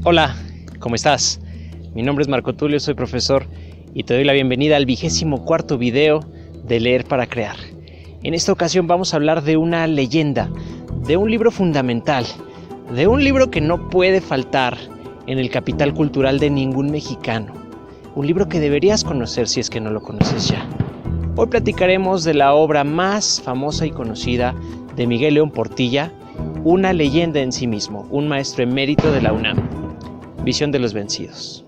Hola, ¿cómo estás? Mi nombre es Marco Tulio, soy profesor y te doy la bienvenida al 24º video de Leer para Crear. En esta ocasión vamos a hablar de una leyenda, de un libro fundamental, de un libro que no puede faltar en el capital cultural de ningún mexicano. Un libro que deberías conocer si es que no lo conoces ya. Hoy platicaremos de la obra más famosa y conocida de Miguel León Portilla, una leyenda en sí mismo, un maestro emérito de la UNAM. Visión de los vencidos.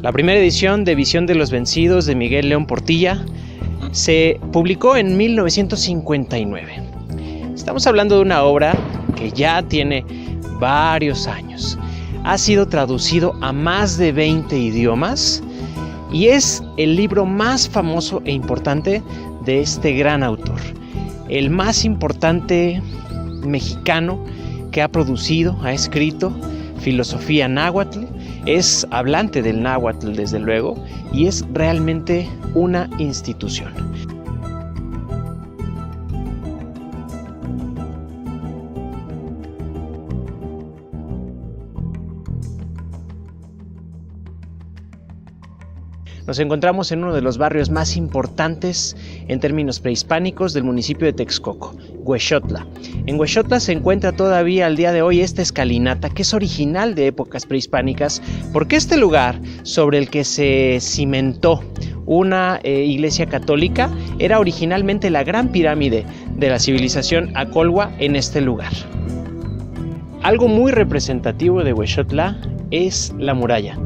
La primera edición de Visión de los vencidos de Miguel León Portilla se publicó en 1959. Estamos hablando de una obra que ya tiene varios años. Ha sido traducido a más de 20 idiomas y es el libro más famoso e importante de este gran autor. El más importante mexicano que ha producido, ha escrito filosofía náhuatl, es hablante del náhuatl desde luego y es realmente una institución. Nos encontramos en uno de los barrios más importantes en términos prehispánicos del municipio de Texcoco, Huexotla. En Huexotla se encuentra todavía al día de hoy esta escalinata que es original de épocas prehispánicas, porque este lugar sobre el que se cimentó una iglesia católica era originalmente la gran pirámide de la civilización Acolhua en este lugar. Algo muy representativo de Huexotla es la muralla.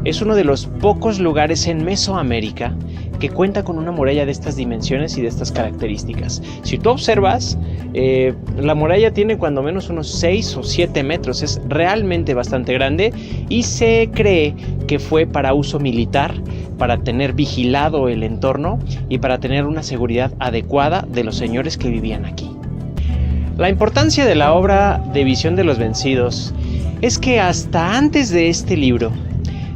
Es uno de los pocos lugares en Mesoamérica que cuenta con una muralla de estas dimensiones y de estas características. Si tú observas, la muralla tiene cuando menos unos 6 o 7 metros, es realmente bastante grande y se cree que fue para uso militar, para tener vigilado el entorno y para tener una seguridad adecuada de los señores que vivían aquí. La importancia de la obra de Visión de los vencidos es que hasta antes de este libro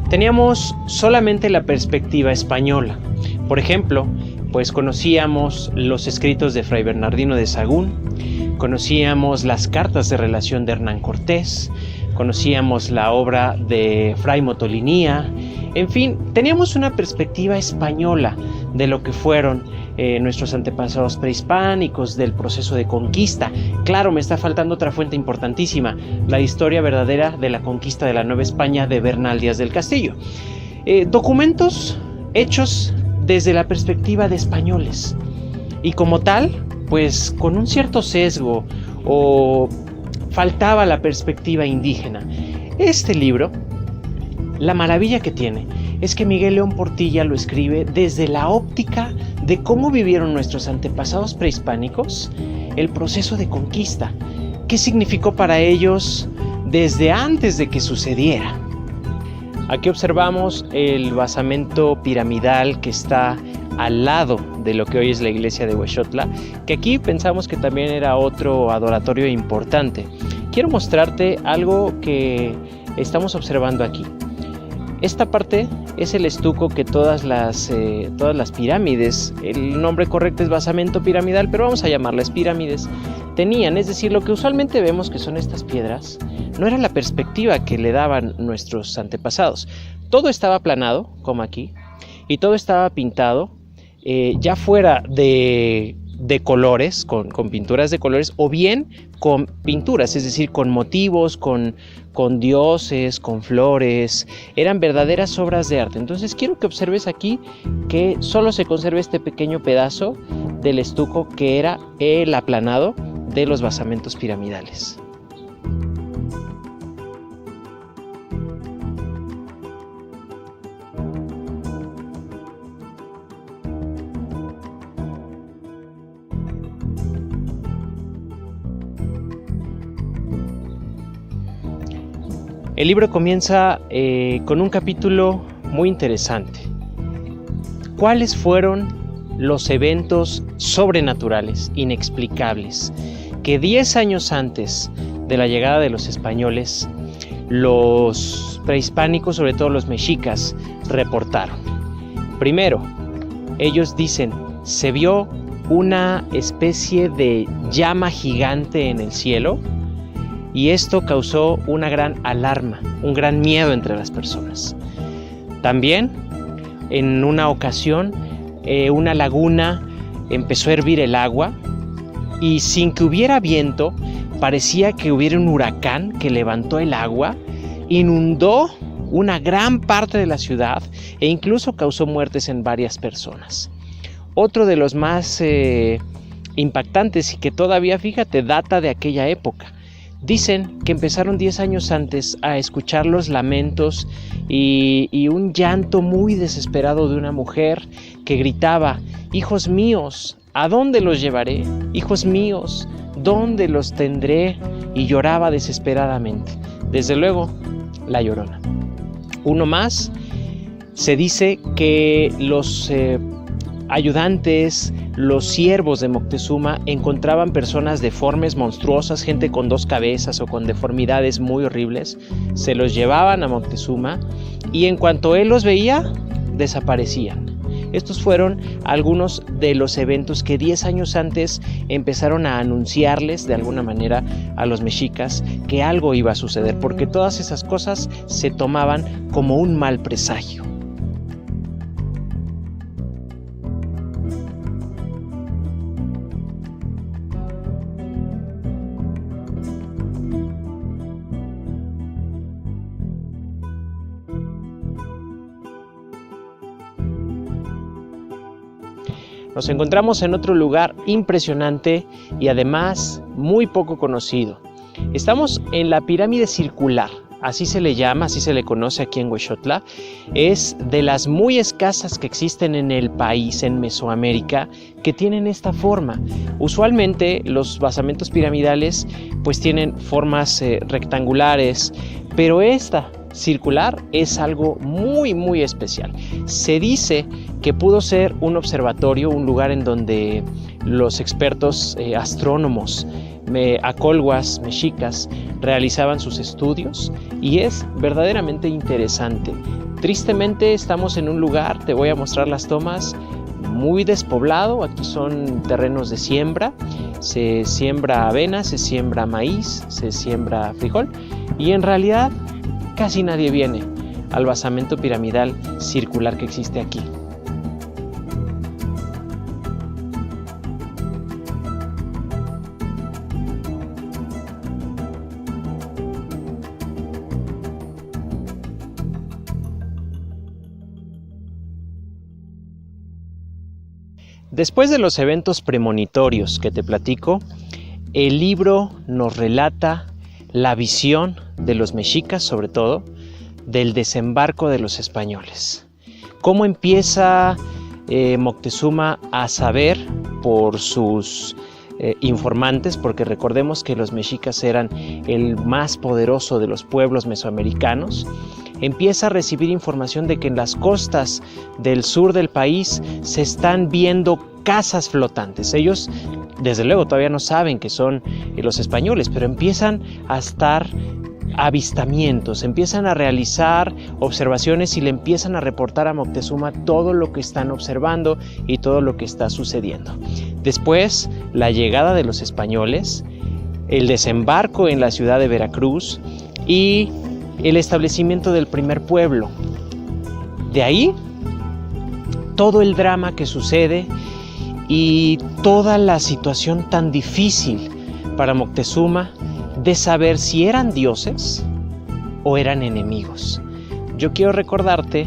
teníamos solamente la perspectiva española. Por ejemplo, pues conocíamos los escritos de Fray Bernardino de Sahagún, conocíamos las cartas de relación de Hernán Cortés, conocíamos la obra de Fray Motolinía, en fin, teníamos una perspectiva española de lo que fueron nuestros antepasados prehispánicos, del proceso de conquista. Claro, me está faltando otra fuente importantísima, la historia verdadera de la conquista de la Nueva España de Bernal Díaz del Castillo. Documentos hechos desde la perspectiva de españoles y como tal, pues con un cierto sesgo o faltaba la perspectiva indígena. Este libro, la maravilla que tiene es que Miguel León Portilla lo escribe desde la óptica de cómo vivieron nuestros antepasados prehispánicos el proceso de conquista. ¿Qué significó para ellos desde antes de que sucediera? Aquí observamos el basamento piramidal que está al lado de lo que hoy es la iglesia de Huexotla, que aquí pensamos que también era otro adoratorio importante. Quiero mostrarte algo que estamos observando aquí. Esta parte es el estuco que todas las pirámides, el nombre correcto es basamento piramidal, pero vamos a llamarlas pirámides, tenían, es decir, lo que usualmente vemos que son estas piedras, no era la perspectiva que le daban nuestros antepasados. Todo estaba aplanado, como aquí, y todo estaba pintado, ya fuera de colores, con pinturas de colores, o bien con pinturas, es decir, con motivos, con dioses, con flores. Eran verdaderas obras de arte. Entonces quiero que observes aquí que solo se conserva este pequeño pedazo del estuco que era el aplanado de los basamentos piramidales. El libro comienza con un capítulo muy interesante. ¿Cuáles fueron los eventos sobrenaturales, inexplicables, que 10 años antes de la llegada de los españoles, los prehispánicos, sobre todo los mexicas, reportaron? Primero, ellos dicen, se vio una especie de llama gigante en el cielo y esto causó una gran alarma, un gran miedo entre las personas. También, en una ocasión, una laguna empezó a hervir el agua y sin que hubiera viento, parecía que hubiera un huracán que levantó el agua, inundó una gran parte de la ciudad e incluso causó muertes en varias personas. Otro de los más impactantes y que todavía, fíjate, data de aquella época. Dicen que empezaron 10 años antes a escuchar los lamentos y un llanto muy desesperado de una mujer que gritaba: hijos míos, ¿a dónde los llevaré? Hijos míos, ¿dónde los tendré? Y lloraba desesperadamente. Desde luego, la Llorona. Uno más, se dice que los ayudantes, los siervos de Moctezuma encontraban personas deformes, monstruosas, gente con 2 cabezas o con deformidades muy horribles, se los llevaban a Moctezuma y en cuanto él los veía, desaparecían. Estos fueron algunos de los eventos que 10 años antes empezaron a anunciarles de alguna manera a los mexicas que algo iba a suceder, porque todas esas cosas se tomaban como un mal presagio. Nos encontramos en otro lugar impresionante y además muy poco conocido. Estamos en la pirámide circular, así se le llama, así se le conoce aquí en Huexotla. Es de las muy escasas que existen en el país, en Mesoamérica, que tienen esta forma. Usualmente los basamentos piramidales pues tienen formas rectangulares, pero esta circular es algo muy especial. Se dice que pudo ser un observatorio, un lugar en donde los expertos astrónomos acolhuas, mexicas, realizaban sus estudios y es verdaderamente interesante. Tristemente estamos en un lugar, te voy a mostrar las tomas, muy despoblado. Aquí son terrenos de siembra, se siembra avena, se siembra maíz, se siembra frijol y en realidad casi nadie viene al basamento piramidal circular que existe aquí. Después de los eventos premonitorios que te platico, el libro nos relata la visión de los mexicas, sobre todo, del desembarco de los españoles. Cómo empieza Moctezuma a saber por sus informantes, porque recordemos que los mexicas eran el más poderoso de los pueblos mesoamericanos, empieza a recibir información de que en las costas del sur del país se están viendo casas flotantes. Ellos, desde luego, todavía no saben que son los españoles, pero empiezan a estar avistamientos, empiezan a realizar observaciones y le empiezan a reportar a Moctezuma todo lo que están observando y todo lo que está sucediendo. Después, la llegada de los españoles, el desembarco en la ciudad de Veracruz y el establecimiento del primer pueblo. De ahí, todo el drama que sucede y toda la situación tan difícil para Moctezuma de saber si eran dioses o eran enemigos. Yo quiero recordarte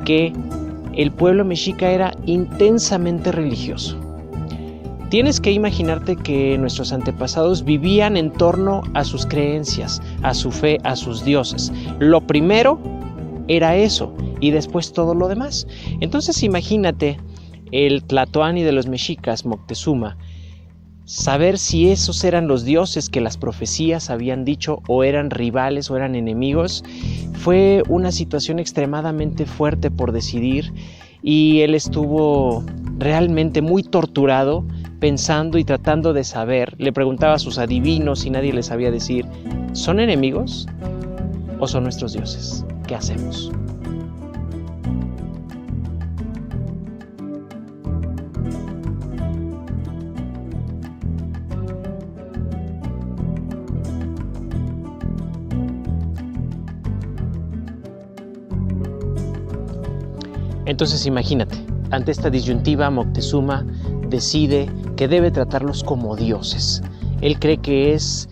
que el pueblo mexica era intensamente religioso. Tienes que imaginarte que nuestros antepasados vivían en torno a sus creencias, a su fe, a sus dioses. Lo primero era eso y después todo lo demás. Entonces imagínate el Tlatoani de los mexicas, Moctezuma, saber si esos eran los dioses que las profecías habían dicho o eran rivales o eran enemigos, fue una situación extremadamente fuerte por decidir y él estuvo realmente muy torturado pensando y tratando de saber. Le preguntaba a sus adivinos y nadie le sabía decir, ¿son enemigos o son nuestros dioses? ¿Qué hacemos? Entonces imagínate, ante esta disyuntiva Moctezuma decide que debe tratarlos como dioses. Él cree que es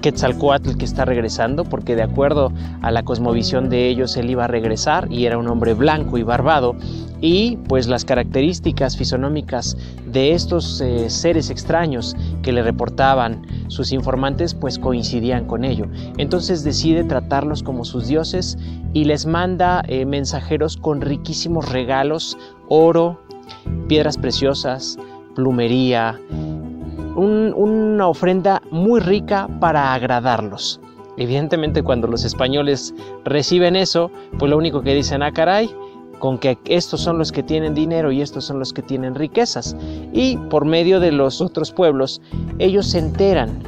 Quetzalcóatl el que está regresando, porque de acuerdo a la cosmovisión de ellos él iba a regresar y era un hombre blanco y barbado, y pues las características fisonómicas de estos seres extraños que le reportaban sus informantes pues coincidían con ello. Entonces decide tratarlos como sus dioses y les manda mensajeros con riquísimos regalos, oro, piedras preciosas, plumería, una ofrenda muy rica para agradarlos. Evidentemente, cuando los españoles reciben eso, pues lo único que dicen, caray, con que estos son los que tienen dinero y estos son los que tienen riquezas. Y por medio de los otros pueblos, ellos se enteran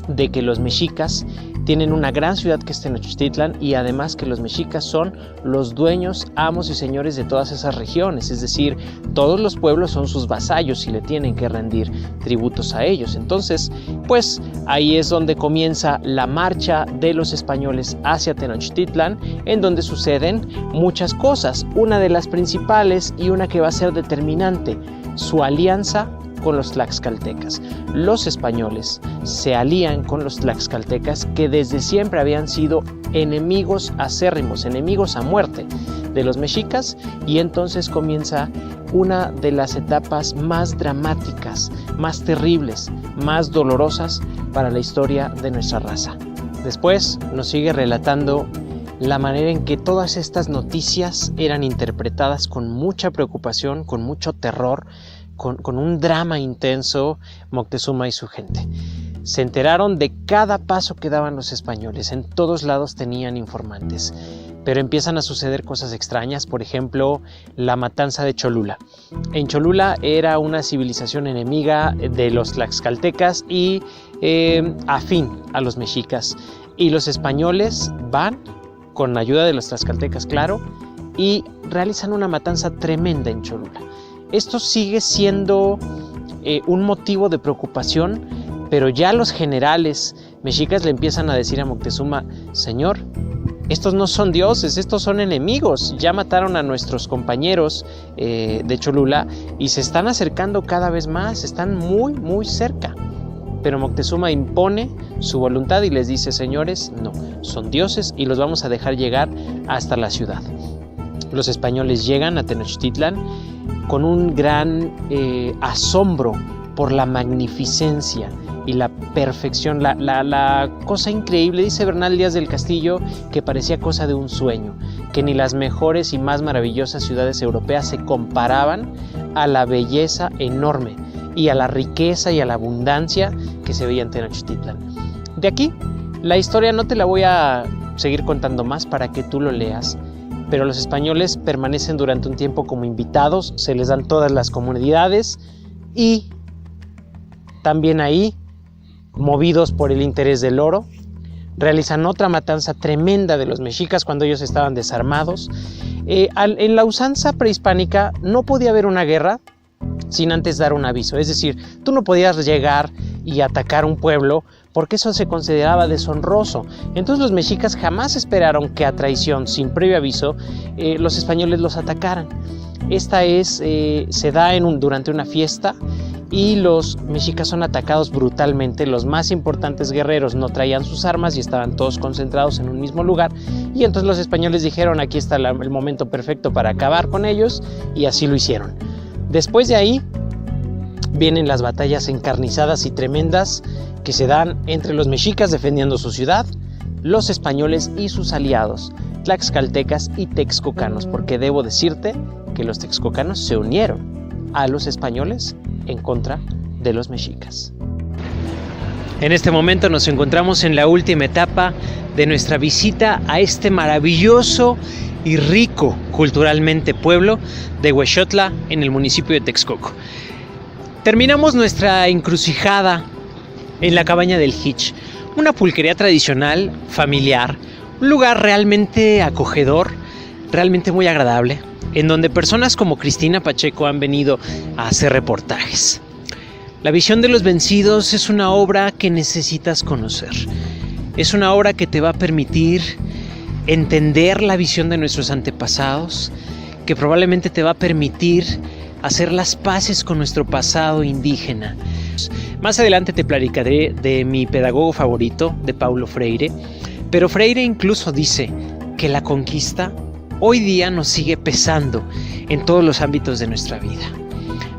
de que los mexicas tienen una gran ciudad que es Tenochtitlan, y además que los mexicas son los dueños, amos y señores de todas esas regiones, es decir, todos los pueblos son sus vasallos y le tienen que rendir tributos a ellos. Entonces, pues ahí es donde comienza la marcha de los españoles hacia Tenochtitlan, en donde suceden muchas cosas. Una de las principales y una que va a ser determinante, su alianza con los tlaxcaltecas. Los españoles se alían con los tlaxcaltecas, que desde siempre habían sido enemigos acérrimos, enemigos a muerte de los mexicas, y entonces comienza una de las etapas más dramáticas, más terribles, más dolorosas para la historia de nuestra raza. Después nos sigue relatando la manera en que todas estas noticias eran interpretadas con mucha preocupación, con mucho terror, con un drama intenso, Moctezuma y su gente. Se enteraron de cada paso que daban los españoles, en todos lados tenían informantes, pero empiezan a suceder cosas extrañas. Por ejemplo, la matanza de Cholula. En Cholula era una civilización enemiga de los tlaxcaltecas y afín a los mexicas, y los españoles van, con ayuda de los tlaxcaltecas, claro, y realizan una matanza tremenda en Cholula. Esto sigue siendo un motivo de preocupación, pero ya los generales mexicas le empiezan a decir a Moctezuma, señor, estos no son dioses, estos son enemigos, ya mataron a nuestros compañeros de Cholula y se están acercando cada vez más, están muy, muy cerca. Pero Moctezuma impone su voluntad y les dice, señores, no, son dioses y los vamos a dejar llegar hasta la ciudad. Los españoles llegan a Tenochtitlan con un gran asombro por la magnificencia y la perfección, la cosa increíble. Dice Bernal Díaz del Castillo que parecía cosa de un sueño, que ni las mejores y más maravillosas ciudades europeas se comparaban a la belleza enorme y a la riqueza y a la abundancia que se veía en Tenochtitlan. De aquí, la historia no te la voy a seguir contando más para que tú lo leas, pero los españoles permanecen durante un tiempo como invitados, se les dan todas las comodidades y también ahí, movidos por el interés del oro, realizan otra matanza tremenda de los mexicas cuando ellos estaban desarmados. En la usanza prehispánica no podía haber una guerra sin antes dar un aviso, es decir, tú no podías llegar y atacar un pueblo porque eso se consideraba deshonroso. Entonces los mexicas jamás esperaron que a traición, sin previo aviso, los españoles los atacaran. Esta se da durante una fiesta y los mexicas son atacados brutalmente. Los más importantes guerreros no traían sus armas y estaban todos concentrados en un mismo lugar, y entonces los españoles dijeron, aquí está el momento perfecto para acabar con ellos, y así lo hicieron. Después de ahí vienen las batallas encarnizadas y tremendas que se dan entre los mexicas defendiendo su ciudad, los españoles y sus aliados, tlaxcaltecas y texcocanos, porque debo decirte que los texcocanos se unieron a los españoles en contra de los mexicas. En este momento nos encontramos en la última etapa de nuestra visita a este maravilloso y rico culturalmente pueblo de Huexotla, en el municipio de Texcoco. Terminamos nuestra encrucijada en la cabaña del Hitch, una pulquería tradicional, familiar, un lugar realmente acogedor, realmente muy agradable, en donde personas como Cristina Pacheco han venido a hacer reportajes. La visión de los vencidos es una obra que necesitas conocer. Es una obra que te va a permitir entender la visión de nuestros antepasados que probablemente te va a permitir hacer las paces con nuestro pasado indígena. Más adelante te platicaré de mi pedagogo favorito, de Paulo Freire, pero Freire incluso dice que la conquista hoy día nos sigue pesando en todos los ámbitos de nuestra vida.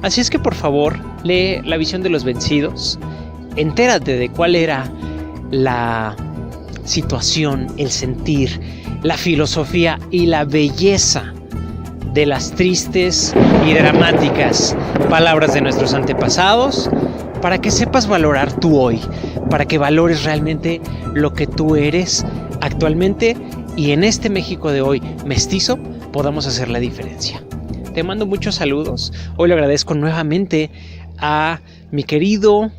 Así es que por favor, lee La visión de los vencidos, entérate de cuál era la situación, el sentir, la filosofía y la belleza de las tristes y dramáticas palabras de nuestros antepasados, para que sepas valorar tu hoy, para que valores realmente lo que tú eres actualmente y en este México de hoy mestizo podamos hacer la diferencia. Te mando muchos saludos. Hoy le agradezco nuevamente a mi querido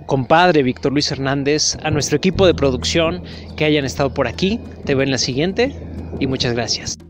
compadre Víctor Luis Hernández, a nuestro equipo de producción que hayan estado por aquí. Te veo en la siguiente y muchas gracias.